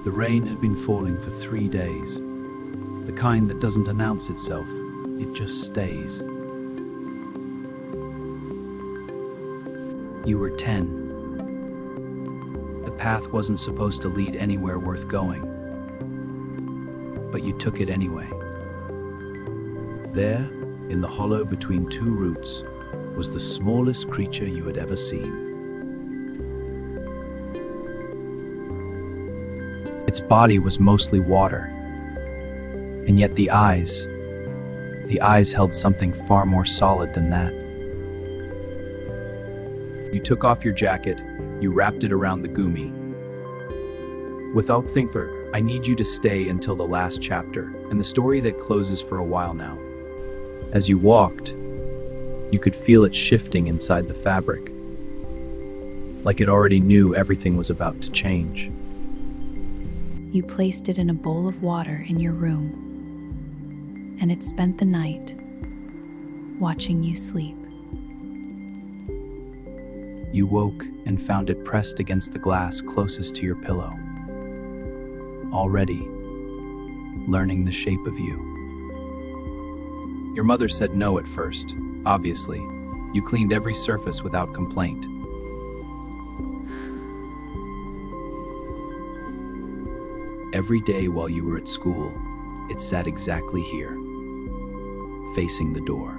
The rain had been falling for 3 days. The kind that doesn't announce itself, it just stays. You were 10. The path wasn't supposed to lead anywhere worth going, but you took it anyway. There, in the hollow between two roots, was the smallest creature you had ever seen. Its body was mostly water, and yet the eyes held something far more solid than that. You took off your jacket, you wrapped it around the gumi. Without thinking, I need you to stay until the last chapter, and the story that closes for a while now. As you walked, you could feel it shifting inside the fabric, like it already knew everything was about to change. You placed it in a bowl of water in your room, and it spent the night watching you sleep. You woke and found it pressed against the glass closest to your pillow, already learning the shape of you. Your mother said no at first, obviously. You cleaned every surface without complaint. Every day while you were at school, it sat exactly here, facing the door.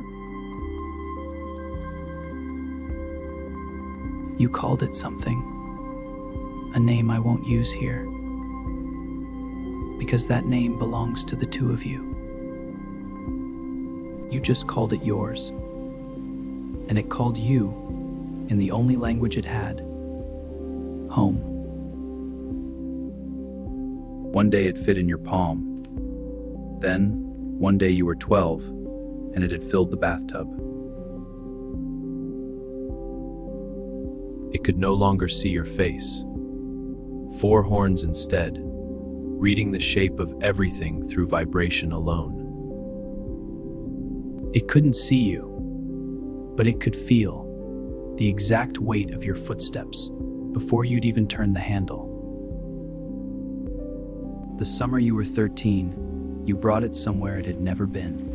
You called it something, a name I won't use here, because that name belongs to the two of you. You just called it yours, and it called you in the only language it had, home. One day it fit in your palm. Then, one day you were 12, and it had filled the bathtub. It could no longer see your face. 4 horns instead, reading the shape of everything through vibration alone. It couldn't see you, but it could feel the exact weight of your footsteps before you'd even turned the handle. The summer you were 13, you brought it somewhere it had never been.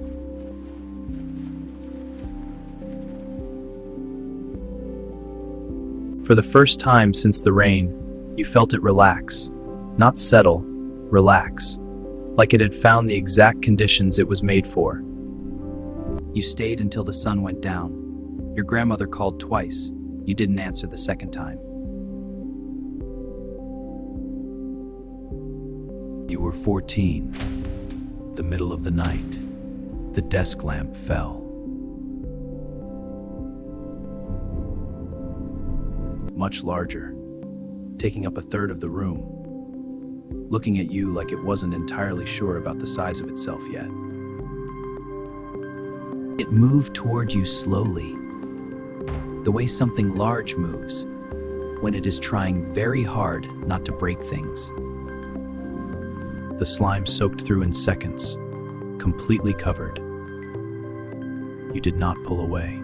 For the first time since the rain, you felt it relax. Not settle, relax. Like it had found the exact conditions it was made for. You stayed until the sun went down. Your grandmother called twice. You didn't answer the second time. You were 14. The middle of the night. The desk lamp fell. Much larger, taking up a third of the room, looking at you like it wasn't entirely sure about the size of itself yet. It moved toward you slowly, the way something large moves when it is trying very hard not to break things. The slime soaked through in seconds, completely covered. You did not pull away.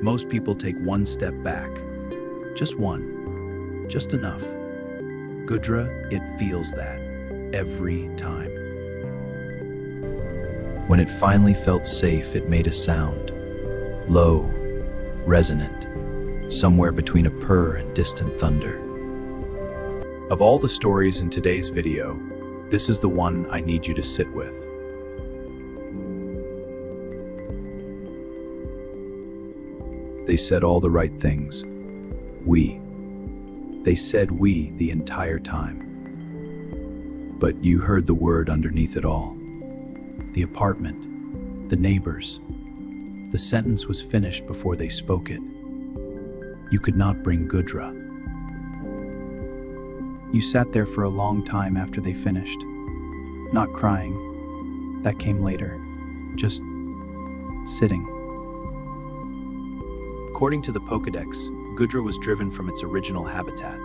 Most people take one step back. Just one. Just enough. Gudra, it feels that every time. When it finally felt safe, it made a sound. Low, resonant, somewhere between a purr and distant thunder. Of all the stories in today's video, this is the one I need you to sit with. They said all the right things. They said we the entire time. But you heard the word underneath it all. The apartment, the neighbors. The sentence was finished before they spoke it. You could not bring Gudra. You sat there for a long time after they finished. Not crying. That came later. Just sitting. According to the Pokédex, Gudra was driven from its original habitat.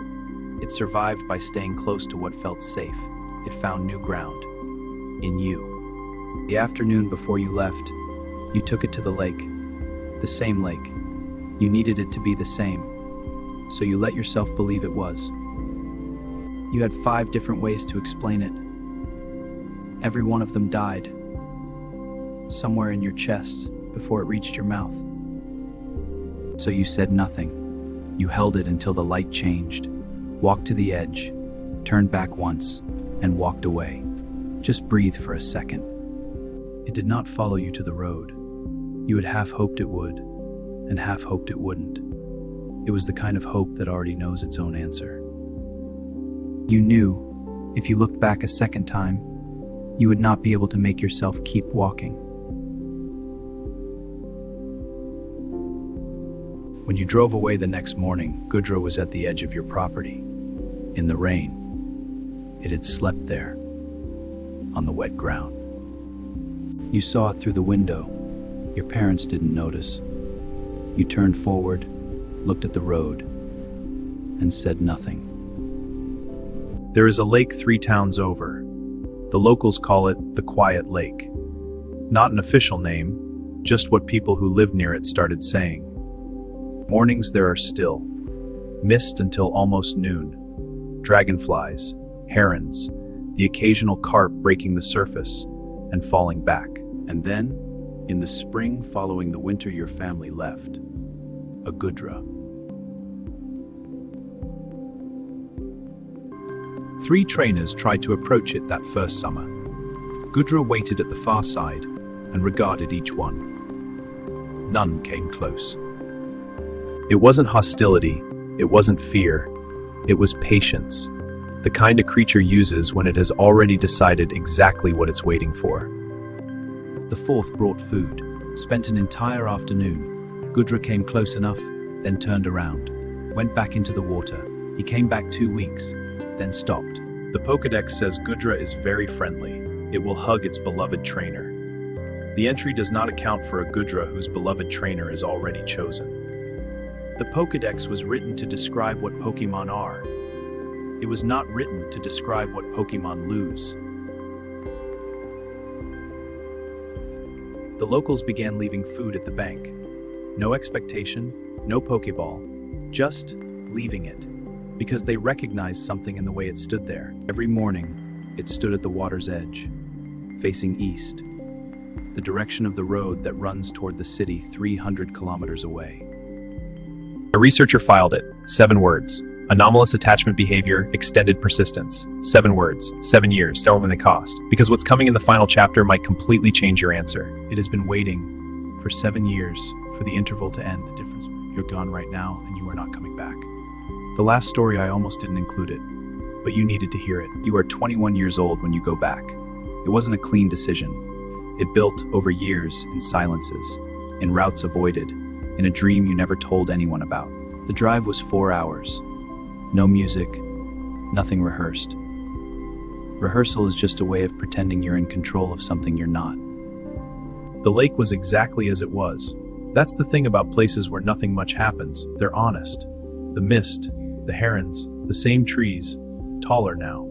It survived by staying close to what felt safe. It found new ground. In you. The afternoon before you left, you took it to the lake. The same lake. You needed it to be the same. so you let yourself believe it was. You had 5 different ways to explain it. Every one of them died, somewhere in your chest before it reached your mouth. So you said nothing. You held it until the light changed, walked to the edge, turned back once, and walked away. Just breathe for a second. It did not follow you to the road. You had half hoped it would, and half hoped it wouldn't. It was the kind of hope that already knows its own answer. You knew, if you looked back a second time, you would not be able to make yourself keep walking. When you drove away the next morning, Gudra was at the edge of your property. In the rain, it had slept there, on the wet ground. You saw it through the window. Your parents didn't notice. You turned forward, looked at the road, and said nothing. There is a lake 3 towns over. The locals call it the Quiet Lake. Not an official name, just what people who live near it started saying. Mornings there are still, mist until almost noon, dragonflies, herons, the occasional carp breaking the surface and falling back. And then, in the spring following the winter your family left, a Gudra. 3 trainers tried to approach it that first summer. Gudra waited at the far side and regarded each one. None came close. It wasn't hostility, it wasn't fear, it was patience, the kind a creature uses when it has already decided exactly what it's waiting for. The 4th brought food, spent an entire afternoon. Gudra came close enough, then turned around, went back into the water. He came back 2 weeks, then stopped. The Pokédex says Gudra is very friendly. It will hug its beloved trainer. The entry does not account for a Gudra whose beloved trainer is already chosen. The Pokédex was written to describe what Pokémon are. It was not written to describe what Pokémon lose. The locals began leaving food at the bank. No expectation, no Pokéball, just leaving it, because they recognized something in the way it stood there. Every morning, it stood at the water's edge, facing east, the direction of the road that runs toward the city 300 kilometers away. A researcher filed it. 7 words. Anomalous attachment behavior, extended persistence. 7 words, 7 years, so when they cost. Because what's coming in the final chapter might completely change your answer. It has been waiting for 7 years for the interval to end. The difference, you're gone right now and you are not coming back. The last story I almost didn't include it, but you needed to hear it. You are 21 years old when you go back. It wasn't a clean decision. It built over years in silences, in routes avoided, in a dream you never told anyone about. The drive was 4 hours. No music, nothing rehearsed. Rehearsal is just a way of pretending you're in control of something you're not. The lake was exactly as it was. That's the thing about places where nothing much happens. They're honest. The mist, the herons, the same trees, taller now.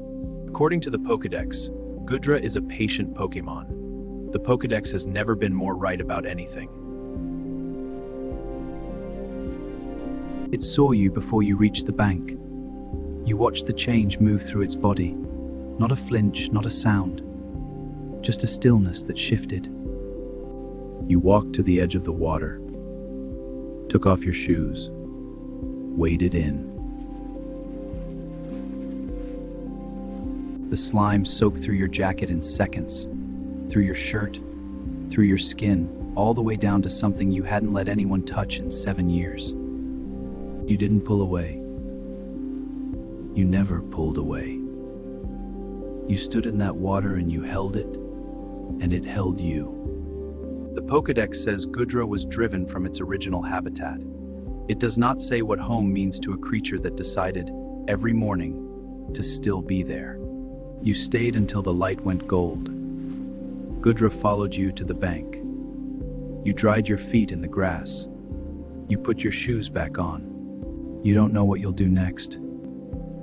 According to the Pokédex, Gudra is a patient Pokémon. The Pokédex has never been more right about anything. It saw you before you reached the bank. You watched the change move through its body. Not a flinch, not a sound. Just a stillness that shifted. You walked to the edge of the water, took off your shoes, waded in. The slime soaked through your jacket in seconds, through your shirt, through your skin, all the way down to something you hadn't let anyone touch in 7 years. You didn't pull away. You never pulled away. You stood in that water and you held it, and it held you. The Pokédex says Gudra was driven from its original habitat. It does not say what home means to a creature that decided, every morning, to still be there. You stayed until the light went gold. Gudra followed you to the bank. You dried your feet in the grass. You put your shoes back on. You don't know what you'll do next.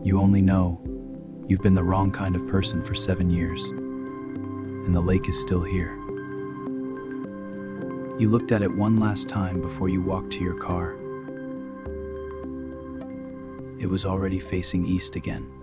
You only know you've been the wrong kind of person for 7 years, and the lake is still here. You looked at it one last time before you walked to your car. It was already facing east again.